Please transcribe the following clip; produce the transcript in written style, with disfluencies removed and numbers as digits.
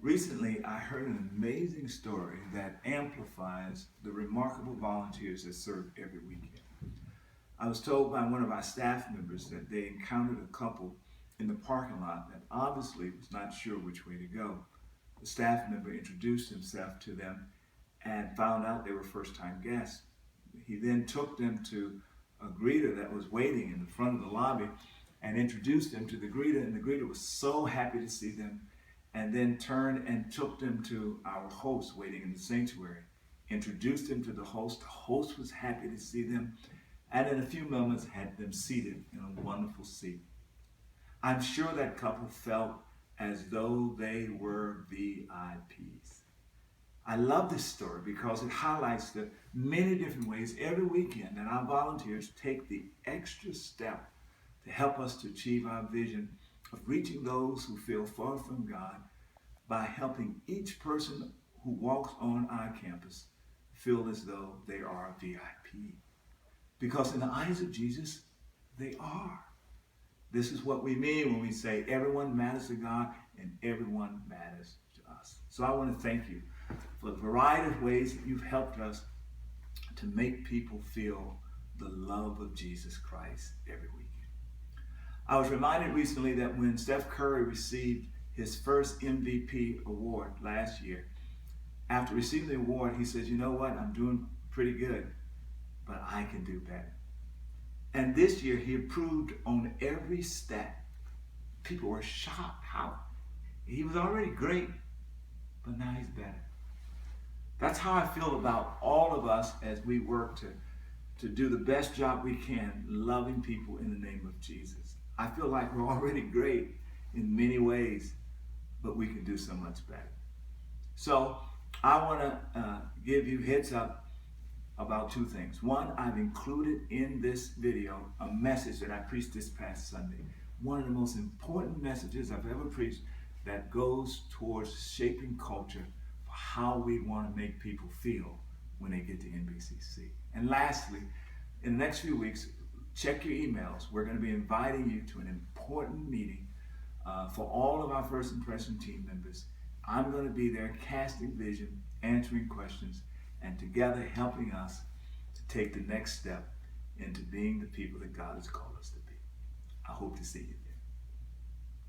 Recently, I heard an amazing story that amplifies the remarkable volunteers that serve every weekend. I was told by one of our staff members that they encountered a couple in the parking lot that obviously was not sure which way to go. The staff member introduced himself to them and found out they were first-time guests. He then took them to a greeter that was waiting in the front of the lobby and introduced them to the greeter, and the greeter was so happy to see them, and then turned and took them to our host waiting in the sanctuary, introduced them to the host. The host was happy to see them, and in a few moments had them seated in a wonderful seat. I'm sure that couple felt as though they were VIPs. I love this story because it highlights the many different ways every weekend that our volunteers take the extra step to help us to achieve our vision of reaching those who feel far from God by helping each person who walks on our campus feel as though they are a VIP. Because in the eyes of Jesus, they are. This is what we mean when we say everyone matters to God and everyone matters to us. So I want to thank you for the variety of ways that you've helped us to make people feel the love of Jesus Christ every weekend. I was reminded recently that when Steph Curry received his first MVP award last year, after receiving the award, he says, you know what, I'm doing pretty good, but I can do better. And this year, he improved on every stat. People were shocked how he was already great, but now he's better. That's how I feel about all of us as we work to do the best job we can, loving people in the name of Jesus. I feel like we're already great in many ways, but we can do so much better. So I want to give you heads up about two things. One, I've included in this video a message that I preached this past Sunday. One of the most important messages I've ever preached that goes towards shaping culture for how we want to make people feel when they get to NBCC. And lastly, in the next few weeks, check your emails. We're going to be inviting you to an important meeting for all of our First Impression team members. I'm going to be there casting vision, answering questions, and together helping us to take the next step into being the people that God has called us to be. I hope to see you.